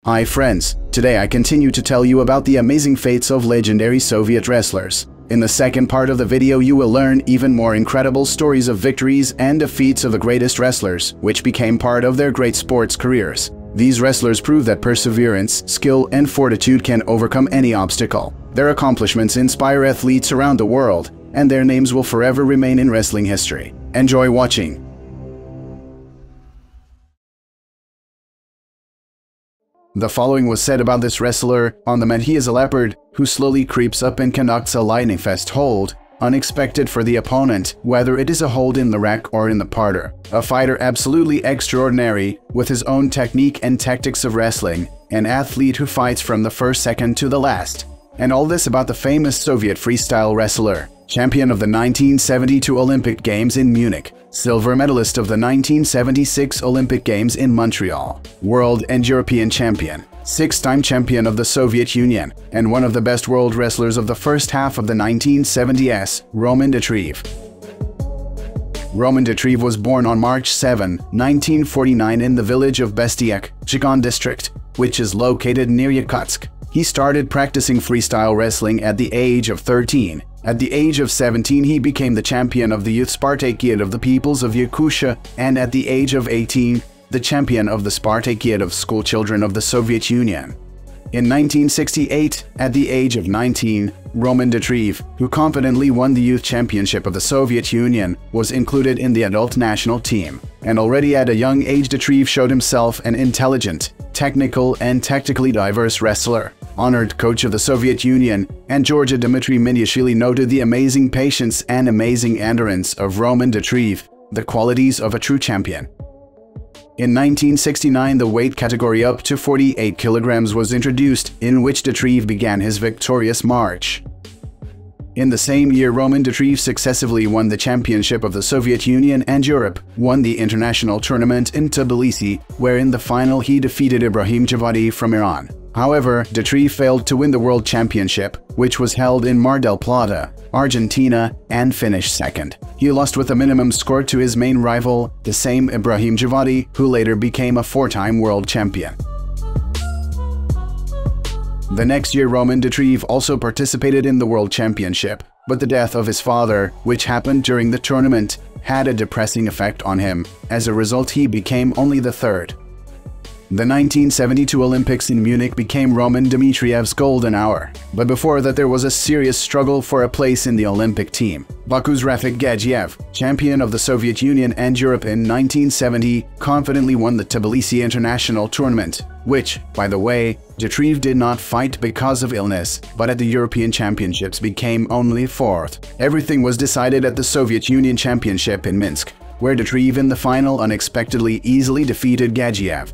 Hi friends, today I continue to tell you about the amazing fates of legendary Soviet wrestlers. In the second part of the video you will learn even more incredible stories of victories and defeats of the greatest wrestlers, which became part of their great sports careers. These wrestlers prove that perseverance, skill, and fortitude can overcome any obstacle. Their accomplishments inspire athletes around the world, and their names will forever remain in wrestling history. Enjoy watching! The following was said about this wrestler on the mat: he is a leopard who slowly creeps up and conducts a lightning fast hold, unexpected for the opponent, whether it is a hold in the rack or in the parter. A fighter absolutely extraordinary with his own technique and tactics of wrestling, an athlete who fights from the first second to the last. And all this about the famous Soviet freestyle wrestler, champion of the 1972 Olympic Games in Munich, silver medalist of the 1976 Olympic Games in Montreal, world and European champion, six-time champion of the Soviet Union, and one of the best world wrestlers of the first half of the 1970s, Roman Dmitriev. Roman Dmitriev was born on March 7, 1949 in the village of Bestiak, Zhigan district, which is located near Yakutsk. He started practicing freestyle wrestling at the age of 13. At the age of 17, he became the champion of the Youth Spartakiad of the Peoples of Yakutia, and at the age of 18, the champion of the Spartakiad of Schoolchildren of the Soviet Union. In 1968, at the age of 19, Roman Dmitriev, who confidently won the Youth Championship of the Soviet Union, was included in the adult national team. And already at a young age, Dmitriev showed himself an intelligent, technical, and tactically diverse wrestler. Honored coach of the Soviet Union, and Georgia Dmitry Miniashvili noted the amazing patience and amazing endurance of Roman Dmitriev, the qualities of a true champion. In 1969, the weight category up to 48 kilograms was introduced, in which Dmitriev began his victorious march. In the same year, Roman Dmitriev successively won the championship of the Soviet Union and Europe, won the international tournament in Tbilisi, where in the final he defeated Ibrahim Javadi from Iran. However, Dmitriev failed to win the World Championship, which was held in Mar del Plata, Argentina, and finished second. He lost with a minimum score to his main rival, the same Ibrahim Javadi, who later became a four-time world champion. The next year, Roman Dmitriev also participated in the World Championship, but the death of his father, which happened during the tournament, had a depressing effect on him. As a result, he became only the third. The 1972 Olympics in Munich became Roman Dmitriev's golden hour, but before that there was a serious struggle for a place in the Olympic team. Baku's Rafik Gadzhiev, champion of the Soviet Union and Europe in 1970, confidently won the Tbilisi International Tournament, which, by the way, Dmitriev did not fight because of illness, but at the European Championships became only fourth. Everything was decided at the Soviet Union Championship in Minsk, where Dmitriev in the final unexpectedly easily defeated Gadzhiev.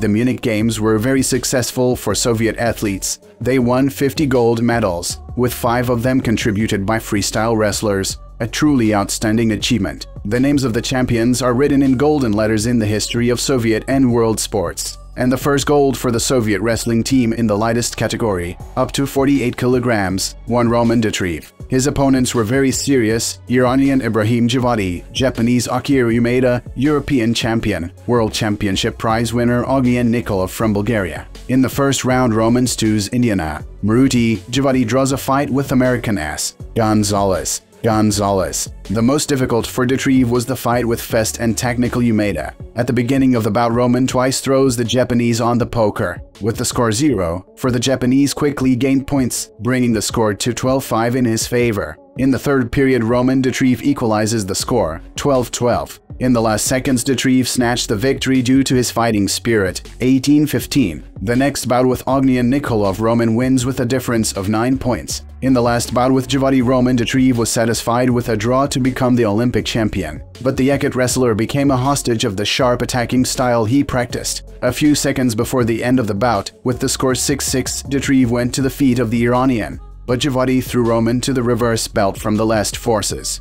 The Munich Games were very successful for Soviet athletes. They won 50 gold medals, with 5 of them contributed by freestyle wrestlers, a truly outstanding achievement. The names of the champions are written in golden letters in the history of Soviet and world sports. And the first gold for the Soviet wrestling team in the lightest category, up to 48 kilograms, won Roman Dmitriev. His opponents were very serious: Iranian Ibrahim Javadi, Japanese Akira Umeda, European champion, World Championship prize winner Ognian Nikolov from Bulgaria. In the first round, Roman stews Indiana Maruti. Javadi draws a fight with American S. Gonzalez. The most difficult for Dmitriev was the fight with fast and technical Umeda. At the beginning of the bout, Roman twice throws the Japanese on the poker. With the score 0, for the Japanese quickly gained points, bringing the score to 12-5 in his favor. In the third period, Roman Dmitriev equalizes the score, 12-12. In the last seconds, Dmitriev snatched the victory due to his fighting spirit, 18-15. The next bout with Ognian Nikolov, Roman wins with a difference of 9 points. In the last bout with Javadi, Roman Dmitriev was satisfied with a draw to become the Olympic champion. But the Yakut wrestler became a hostage of the sharp attacking style he practiced. A few seconds before the end of the bout, with the score 6-6, Dmitriev went to the feet of the Iranian, but Javadi threw Roman to the reverse belt from the last forces.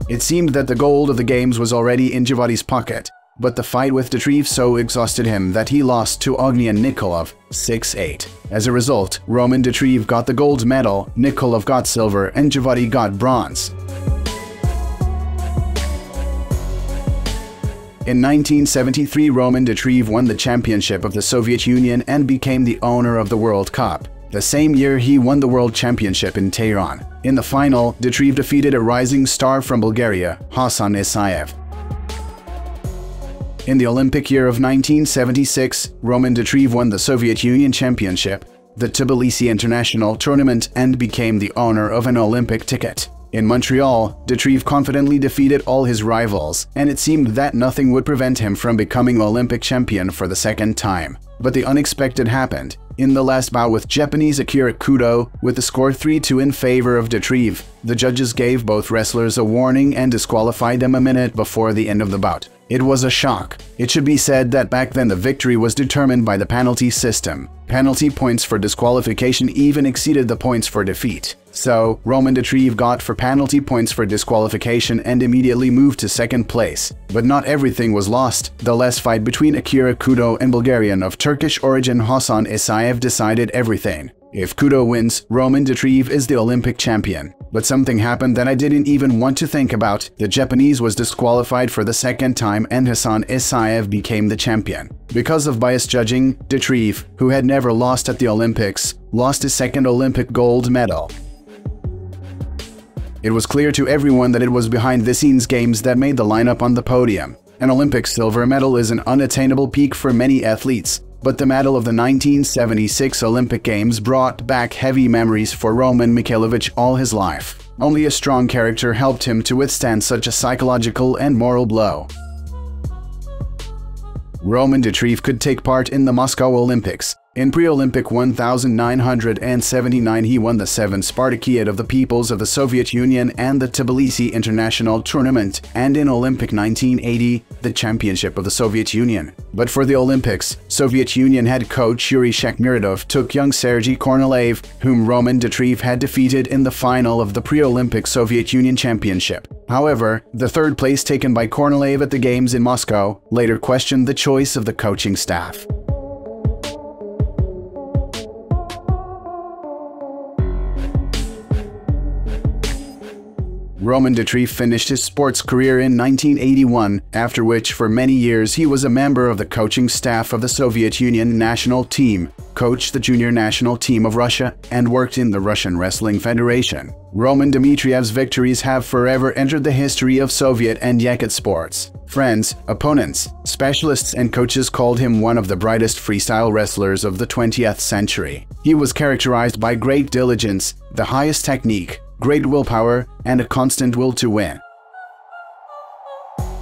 It seemed that the gold of the games was already in Javadi's pocket, but the fight with Dmitriev so exhausted him that he lost to Ognian Nikolov 6-8. As a result, Roman Dmitriev got the gold medal, Nikolov got silver, and Javadi got bronze. In 1973, Roman Dmitriev won the championship of the Soviet Union and became the owner of the World Cup. The same year, he won the World Championship in Tehran. In the final, Dmitriev defeated a rising star from Bulgaria, Hasan Isaev. In the Olympic year of 1976, Roman Dmitriev won the Soviet Union Championship, the Tbilisi International Tournament, and became the owner of an Olympic ticket. In Montreal, Dmitriev confidently defeated all his rivals, and it seemed that nothing would prevent him from becoming Olympic champion for the second time. But the unexpected happened. In the last bout with Japanese Akira Kudo, with the score 3-2 in favor of Dmitriev, the judges gave both wrestlers a warning and disqualified them a minute before the end of the bout. It was a shock. It should be said that back then the victory was determined by the penalty system. Penalty points for disqualification even exceeded the points for defeat. So, Roman Dmitriev got 4 penalty points for disqualification and immediately moved to second place. But not everything was lost. The last fight between Akira Kudo and Bulgarian of Turkish origin Hasan Isaev decided everything. If Kudo wins, Roman Dmitriev is the Olympic champion. But something happened that I didn't even want to think about. The Japanese was disqualified for the second time and Hasan Isaev became the champion. Because of biased judging, Dmitriev, who had never lost at the Olympics, lost his second Olympic gold medal. It was clear to everyone that it was behind-the-scenes games that made the lineup on the podium. An Olympic silver medal is an unattainable peak for many athletes, but the medal of the 1976 Olympic Games brought back heavy memories for Roman Mikhailovich all his life. Only a strong character helped him to withstand such a psychological and moral blow. Roman Dmitriev could take part in the Moscow Olympics. In pre-Olympic 1979, he won the 7th Spartakiad of the Peoples of the Soviet Union and the Tbilisi International Tournament, and in Olympic 1980, the Championship of the Soviet Union. But for the Olympics, Soviet Union head coach Yuri Shakhmirodov took young Sergei Kornelev, whom Roman Dmitriev had defeated in the final of the pre-Olympic Soviet Union Championship. However, the third place taken by Kornelev at the Games in Moscow later questioned the choice of the coaching staff. Roman Dmitriev finished his sports career in 1981, after which for many years he was a member of the coaching staff of the Soviet Union national team, coached the junior national team of Russia, and worked in the Russian Wrestling Federation. Roman Dmitriev's victories have forever entered the history of Soviet and Yakut sports. Friends, opponents, specialists and coaches called him one of the brightest freestyle wrestlers of the 20th century. He was characterized by great diligence, the highest technique, great willpower, and a constant will to win.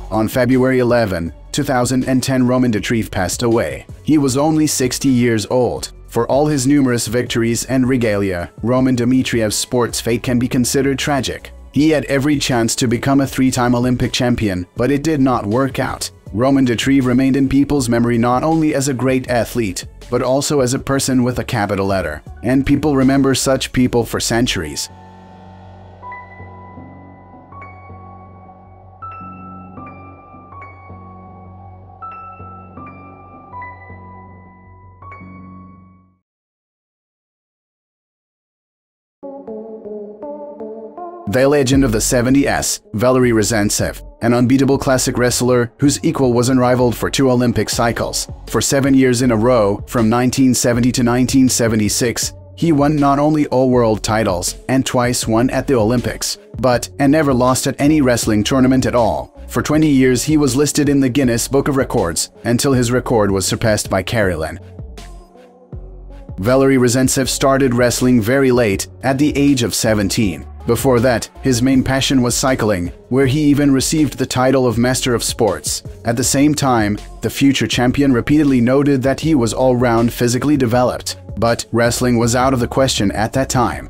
On February 11, 2010, Roman Dmitriev passed away. He was only 60 years old. For all his numerous victories and regalia, Roman Dmitriev's sports fate can be considered tragic. He had every chance to become a 3-time Olympic champion, but it did not work out. Roman Dmitriev remained in people's memory not only as a great athlete, but also as a person with a capital letter. And people remember such people for centuries. The legend of the 70s, Valery Rezantsev, an unbeatable classic wrestler whose equal was unrivaled for 2 Olympic cycles. For 7 years in a row, from 1970 to 1976, he won not only all world titles and twice won at the Olympics, but never lost at any wrestling tournament at all. For 20 years, he was listed in the Guinness Book of Records until his record was surpassed by Karelin. Valery Rezantsev started wrestling very late, at the age of 17. Before that, his main passion was cycling, where he even received the title of Master of Sports. At the same time, the future champion repeatedly noted that he was all-round physically developed, but wrestling was out of the question at that time.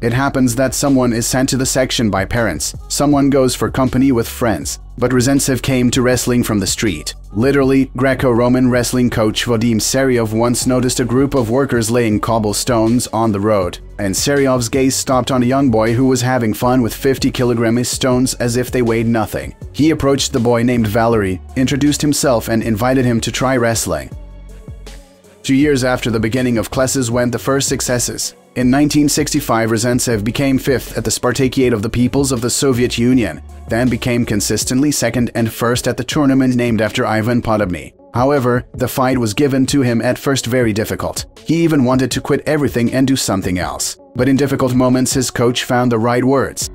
It happens that someone is sent to the section by parents, someone goes for company with friends, but Rezantsev came to wrestling from the street. Literally, Greco-Roman wrestling coach Vadim Seryov once noticed a group of workers laying cobblestones on the road, and Seryov's gaze stopped on a young boy who was having fun with 50-kilogram stones as if they weighed nothing. He approached the boy named Valery, introduced himself and invited him to try wrestling. 2 years after the beginning of classes went the first successes. In 1965, Rezantsev became 5th at the Spartakiad of the Peoples of the Soviet Union, then became consistently 2nd and 1st at the tournament named after Ivan Podobny. However, the fight was given to him at first very difficult. He even wanted to quit everything and do something else. But in difficult moments, his coach found the right words.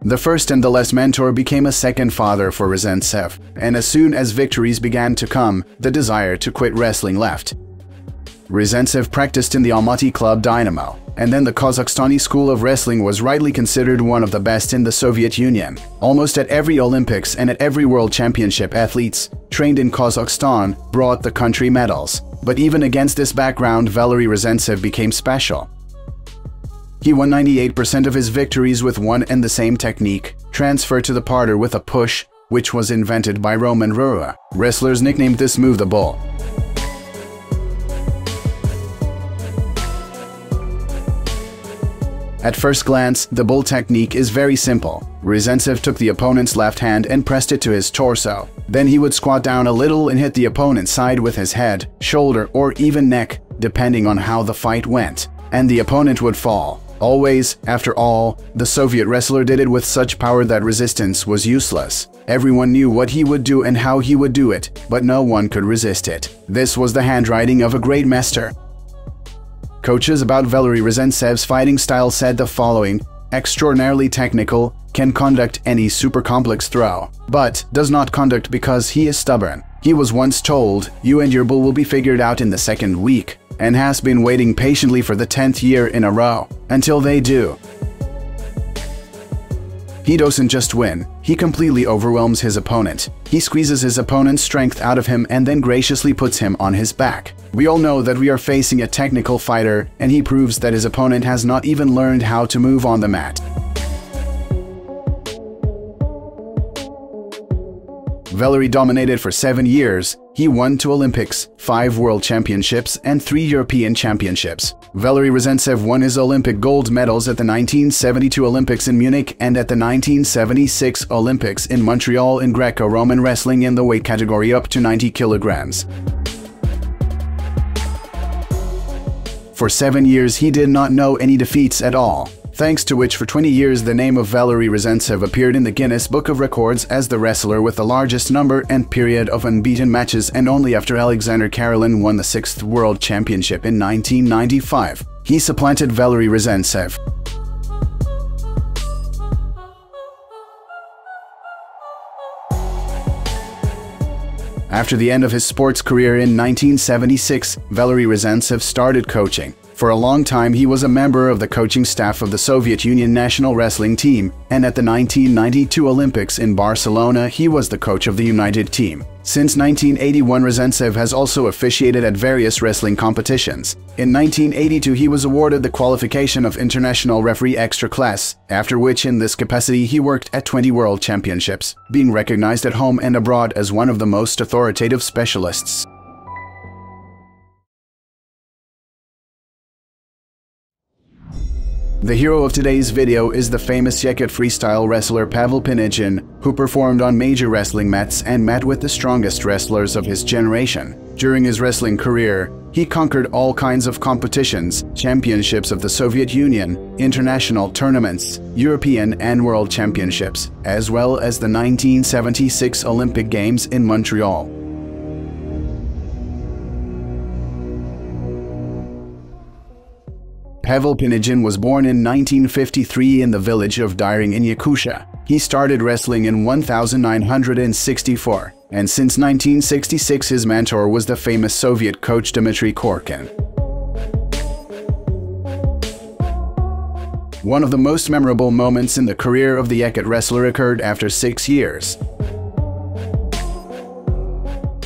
The first and the last mentor became a second father for Rezantsev, and as soon as victories began to come, the desire to quit wrestling left. Rezantsev practiced in the Almaty club Dynamo, and then the Kazakhstani school of wrestling was rightly considered one of the best in the Soviet Union. Almost at every Olympics and at every World Championship, athletes trained in Kazakhstan brought the country medals. But even against this background, Valery Rezantsev became special. He won 98% of his victories with one and the same technique, transferred to the parter with a push, which was invented by Roman Rura. Wrestlers nicknamed this move the Bull. At first glance, the bull technique is very simple. Rezantsev took the opponent's left hand and pressed it to his torso. Then he would squat down a little and hit the opponent's side with his head, shoulder, or even neck, depending on how the fight went. And the opponent would fall. Always, after all, the Soviet wrestler did it with such power that resistance was useless. Everyone knew what he would do and how he would do it, but no one could resist it. This was the handwriting of a great master. Coaches about Valery Rezantsev's fighting style said the following: extraordinarily technical, can conduct any super complex throw, but does not conduct because he is stubborn. He was once told, "You and your bull will be figured out in the second week," and has been waiting patiently for the 10th year in a row, until they do. He doesn't just win, he completely overwhelms his opponent. He squeezes his opponent's strength out of him and then graciously puts him on his back. We all know that we are facing a technical fighter, and he proves that his opponent has not even learned how to move on the mat. Valery dominated for 7 years. He won 2 Olympics, 5 World Championships, and 3 European Championships. Valery Rezantsev won his Olympic gold medals at the 1972 Olympics in Munich and at the 1976 Olympics in Montreal in Greco-Roman wrestling in the weight category up to 90 kilograms. For 7 years, he did not know any defeats at all, thanks to which for 20 years the name of Valery Rezantsev appeared in the Guinness Book of Records as the wrestler with the largest number and period of unbeaten matches, and only after Alexander Karelin won the 6th World Championship in 1995. He supplanted Valery Rezantsev. After the end of his sports career in 1976, Valery Rezantsev started coaching. For a long time, he was a member of the coaching staff of the Soviet Union national wrestling team, and at the 1992 Olympics in Barcelona, he was the coach of the United team. Since 1981, Rezantsev has also officiated at various wrestling competitions. In 1982, he was awarded the qualification of International Referee Extra Class, after which in this capacity he worked at 20 World Championships, being recognized at home and abroad as one of the most authoritative specialists. The hero of today's video is the famous Yekut freestyle wrestler Pavel Pinigin, who performed on major wrestling mats and met with the strongest wrestlers of his generation. During his wrestling career, he conquered all kinds of competitions, championships of the Soviet Union, international tournaments, European and World Championships, as well as the 1976 Olympic Games in Montreal. Pavel Pinigin was born in 1953 in the village of Dyring in Yakutia. He started wrestling in 1964, and since 1966 his mentor was the famous Soviet coach Dmitry Korkin. One of the most memorable moments in the career of the Yekut wrestler occurred after 6 years.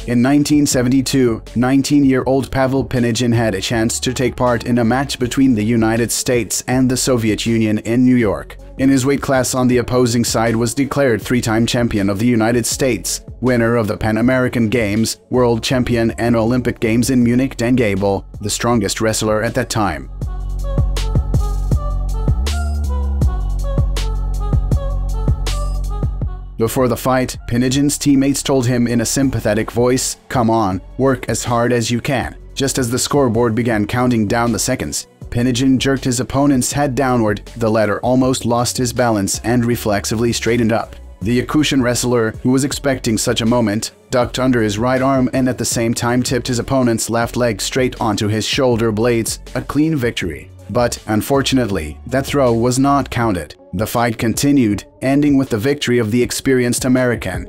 In 1972, 19-year-old Pavel Pinigin had a chance to take part in a match between the United States and the Soviet Union in New York. In his weight class on the opposing side was declared 3-time champion of the United States, winner of the Pan American Games, world champion and Olympic Games in Munich Dan Gable, the strongest wrestler at that time. Before the fight, Pinigin's teammates told him in a sympathetic voice, "Come on, work as hard as you can." Just as the scoreboard began counting down the seconds, Pinigin jerked his opponent's head downward. The latter almost lost his balance and reflexively straightened up. The Yakutian wrestler, who was expecting such a moment, ducked under his right arm and at the same time tipped his opponent's left leg straight onto his shoulder blades, a clean victory. But, unfortunately, that throw was not counted. The fight continued, ending with the victory of the experienced American.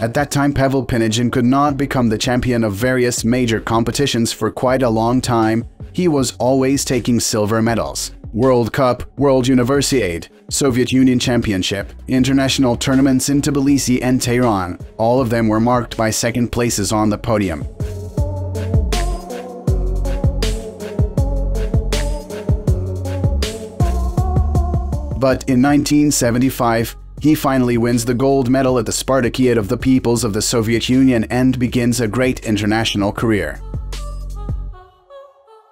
At that time, Pavel Pinigin could not become the champion of various major competitions for quite a long time. He was always taking silver medals. World Cup, World Universiade, Soviet Union Championship, international tournaments in Tbilisi and Tehran. All of them were marked by second places on the podium. But in 1975, he finally wins the gold medal at the Spartakiad of the Peoples of the Soviet Union and begins a great international career.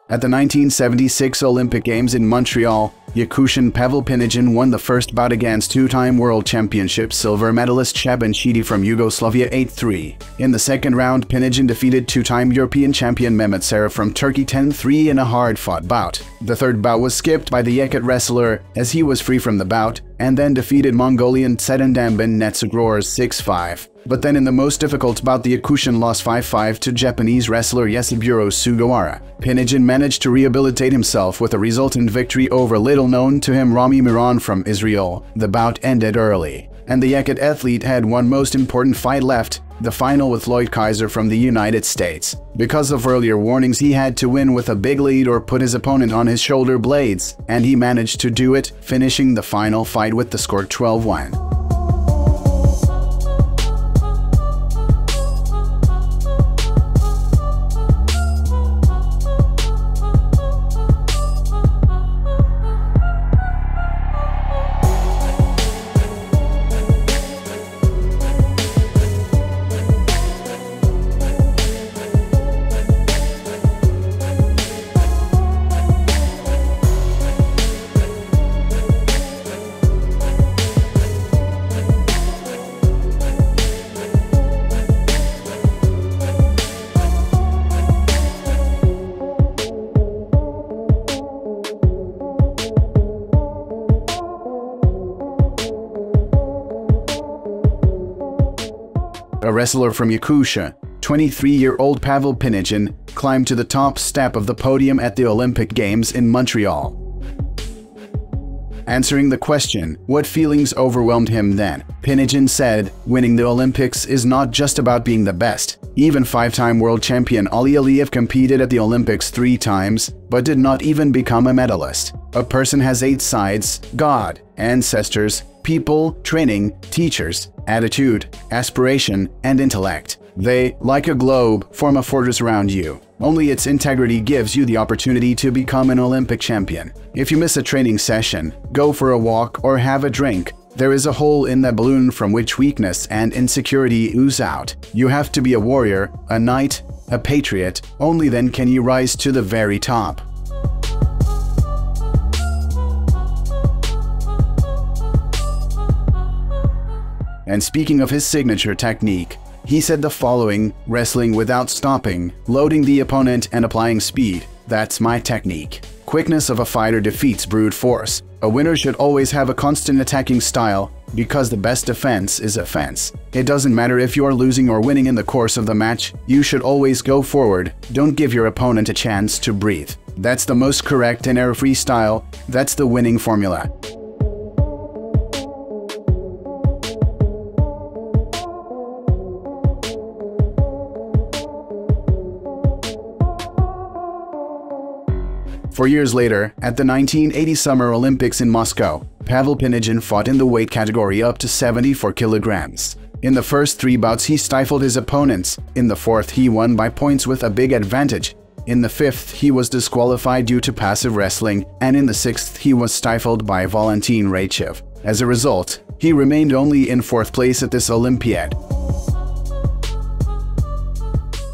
At the 1976 Olympic Games in Montreal, Yakutian Pavel Pinigin won the first bout against two-time World Championship silver medalist Shaban Shidi from Yugoslavia 8-3. In the second round, Pinigin defeated two-time European champion Mehmet Sarı from Turkey 10-3 in a hard-fought bout. The third bout was skipped by the Yekut wrestler as he was free from the bout, and then defeated Mongolian Tsedandambin Netsugror 6-5. But then in the most difficult bout, the Yakutian lost 5-5 to Japanese wrestler Yasuburo Sugawara. Pinigin managed to rehabilitate himself with a resultant victory over little-known to him Rami Miran from Israel. The bout ended early, and the Yekut athlete had one most important fight left, the final with Lloyd Kaiser from the United States. Because of earlier warnings, he had to win with a big lead or put his opponent on his shoulder blades, and he managed to do it, finishing the final fight with the score 12-1. A wrestler from Yakutia, 23-year-old Pavel Pinigin climbed to the top step of the podium at the Olympic Games in Montreal. Answering the question, what feelings overwhelmed him then, Pinigin said, "Winning the Olympics is not just about being the best. Even five-time world champion Ali Aliyev competed at the Olympics 3 times, but did not even become a medalist. A person has 8 sides: God, ancestors, people, training, teachers, attitude, aspiration, and intellect. They, like a globe, form a fortress around you. Only its integrity gives you the opportunity to become an Olympic champion. If you miss a training session, go for a walk, or have a drink, there is a hole in that balloon from which weakness and insecurity ooze out. You have to be a warrior, a knight, a patriot. Only then can you rise to the very top." And speaking of his signature technique, he said the following: "Wrestling without stopping, loading the opponent and applying speed. That's my technique. Quickness of a fighter defeats brute force. A winner should always have a constant attacking style, because the best defense is offense. It doesn't matter if you are losing or winning in the course of the match, you should always go forward. Don't give your opponent a chance to breathe. That's the most correct and error-free style. That's the winning formula." Four years later, at the 1980 Summer Olympics in Moscow, Pavel Pinigin fought in the weight category up to 74 kilograms. In the first 3 bouts, he stifled his opponents. In the 4th, he won by points with a big advantage. In the 5th, he was disqualified due to passive wrestling, and in the 6th, he was stifled by Valentin Raichev. As a result, he remained only in 4th place at this Olympiad.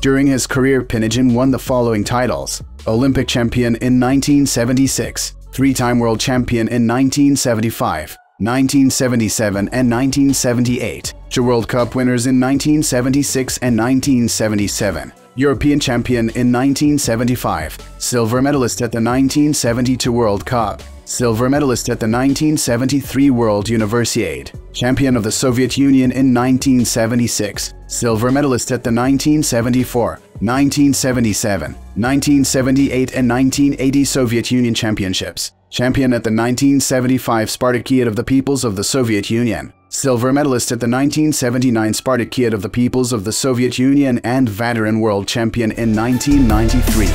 During his career, Pinigin won the following titles: Olympic champion in 1976, 3-time world champion in 1975, 1977 and 1978, Two World Cup winners in 1976 and 1977. European champion in 1975. Silver medalist at the 1972 World Cup. Silver medalist at the 1973 World Universiade. Champion of the Soviet Union in 1976. Silver medalist at the 1974, 1977, 1978 and 1980 Soviet Union Championships. Champion at the 1975 Spartakiad of the Peoples of the Soviet Union. Silver medalist at the 1979 Spartakiad of the Peoples of the Soviet Union and veteran world champion in 1993.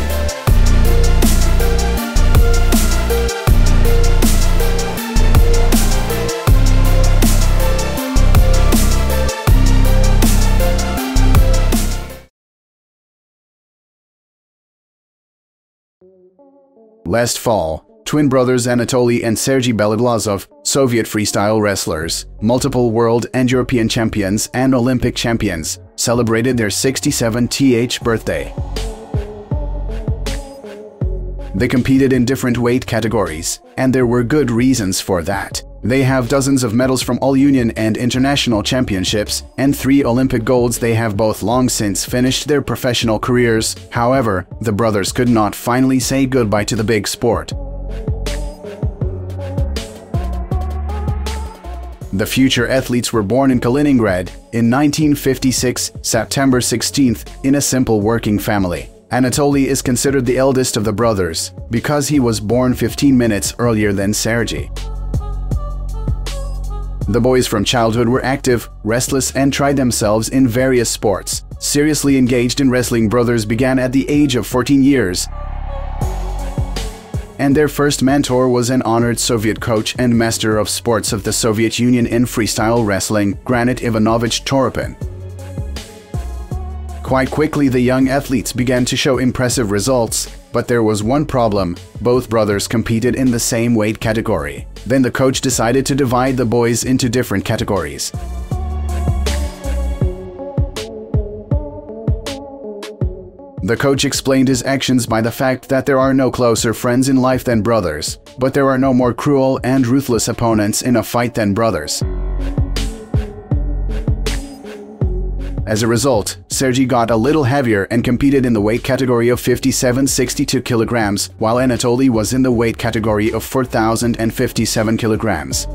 Last fall, twin brothers Anatoly and Sergei Beloglazov, Soviet freestyle wrestlers, multiple world and European champions and Olympic champions, celebrated their 67th birthday. They competed in different weight categories, and there were good reasons for that. They have dozens of medals from all union and international championships, and 3 Olympic golds. They have both long since finished their professional careers. However, the brothers could not finally say goodbye to the big sport. The future athletes were born in Kaliningrad in 1956, September 16th, in a simple working family. Anatoly is considered the eldest of the brothers because he was born 15 minutes earlier than Sergei. The boys from childhood were active, restless, and tried themselves in various sports. Seriously engaged in wrestling, brothers began at the age of 14 years. And their first mentor was an honored Soviet coach and master of sports of the Soviet Union in freestyle wrestling, Granit Ivanovich Toropin. Quite quickly, the young athletes began to show impressive results, but there was one problem: both brothers competed in the same weight category. Then the coach decided to divide the boys into different categories. The coach explained his actions by the fact that there are no closer friends in life than brothers, but there are no more cruel and ruthless opponents in a fight than brothers. As a result, Sergei got a little heavier and competed in the weight category of 57-62 kilograms, while Anatoly was in the weight category of 4,057 kilograms.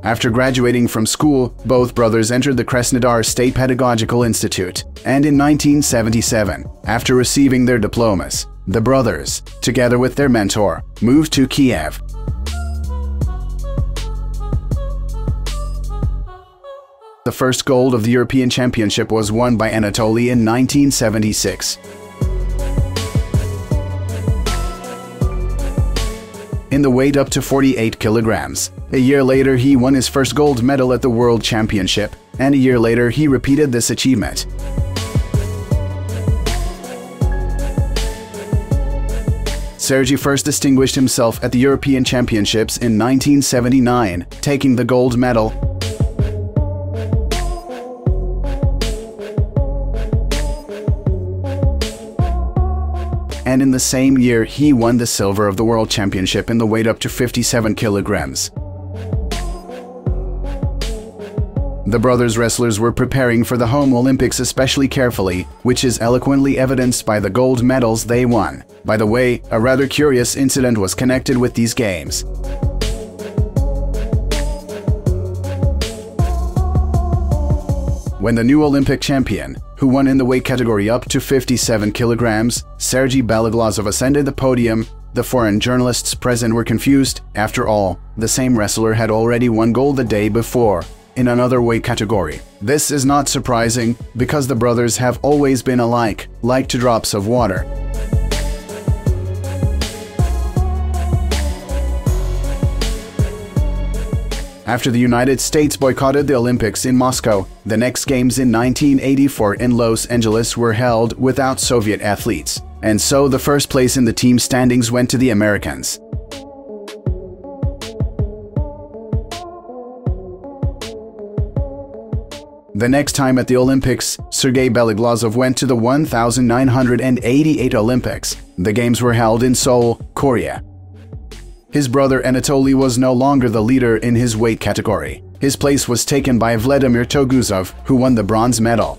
After graduating from school, both brothers entered the Krasnodar State Pedagogical Institute, and in 1977, after receiving their diplomas, the brothers, together with their mentor, moved to Kiev. The first gold of the European Championship was won by Anatoly in 1976. In the weight up to 48 kilograms. A year later, he won his first gold medal at the World Championship, and a year later he repeated this achievement. Sergei first distinguished himself at the European Championships in 1979, taking the gold medal. And in the same year, he won the silver of the World Championship in the weight up to 57 kilograms. The brothers wrestlers were preparing for the home Olympics especially carefully, which is eloquently evidenced by the gold medals they won. By the way, a rather curious incident was connected with these games. When the new Olympic champion, who won in the weight category up to 57 kilograms, Sergei Beloglazov ascended the podium, the foreign journalists present were confused. After all, the same wrestler had already won gold the day before, in another weight category. This is not surprising, because the brothers have always been alike, like two drops of water. After the United States boycotted the Olympics in Moscow, the next games in 1984 in Los Angeles were held without Soviet athletes, and so the first place in the team standings went to the Americans. The next time at the Olympics, Sergei Beloglazov went to the 1988 Olympics. The games were held in Seoul, Korea. His brother Anatoly was no longer the leader in his weight category. His place was taken by Vladimir Toguzov, who won the bronze medal.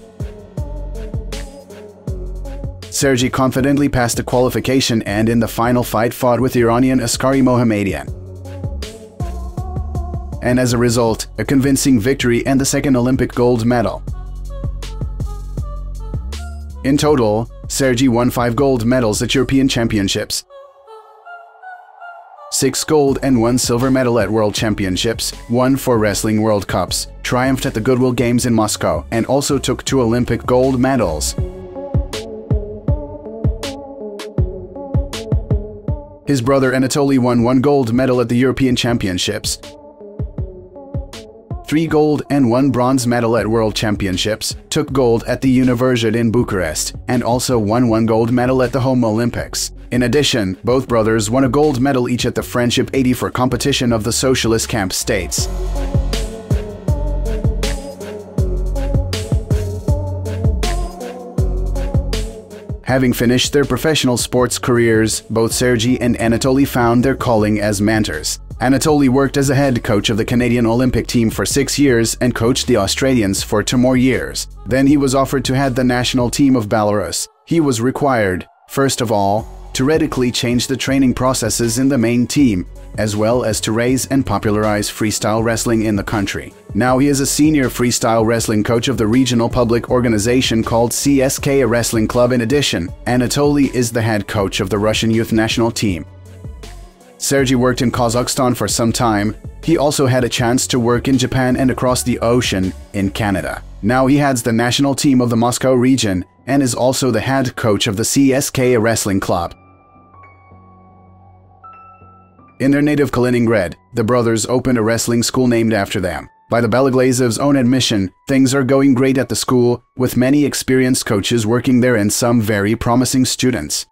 Sergey confidently passed the qualification and in the final fight fought with Iranian Askari Mohammadian. And as a result, a convincing victory and the second Olympic gold medal. In total, Sergey won 5 gold medals at European Championships, 6 gold and 1 silver medal at World Championships, 1 for Wrestling World Cups, triumphed at the Goodwill Games in Moscow, and also took 2 Olympic gold medals. His brother Anatoly won 1 gold medal at the European Championships, 3 gold and 1 bronze medal at World Championships, took gold at the Universiade in Bucharest, and also won 1 gold medal at the Home Olympics. In addition, both brothers won a gold medal each at the Friendship 84 competition of the Socialist Camp States. Having finished their professional sports careers, both Sergey and Anatoly found their calling as mentors. Anatoly worked as a head coach of the Canadian Olympic team for 6 years and coached the Australians for 2 more years. Then he was offered to head the national team of Belarus. He was required, first of all, to radically change the training processes in the main team, as well as to raise and popularize freestyle wrestling in the country. Now he is a senior freestyle wrestling coach of the regional public organization called CSK Wrestling Club. In addition, Anatoly is the head coach of the Russian youth national team. Sergey worked in Kazakhstan for some time. He also had a chance to work in Japan and across the ocean in Canada. Now he heads the national team of the Moscow region and is also the head coach of the CSK Wrestling Club. In their native Kaliningrad, the brothers opened a wrestling school named after them. By the Beloglazov's own admission, things are going great at the school, with many experienced coaches working there and some very promising students.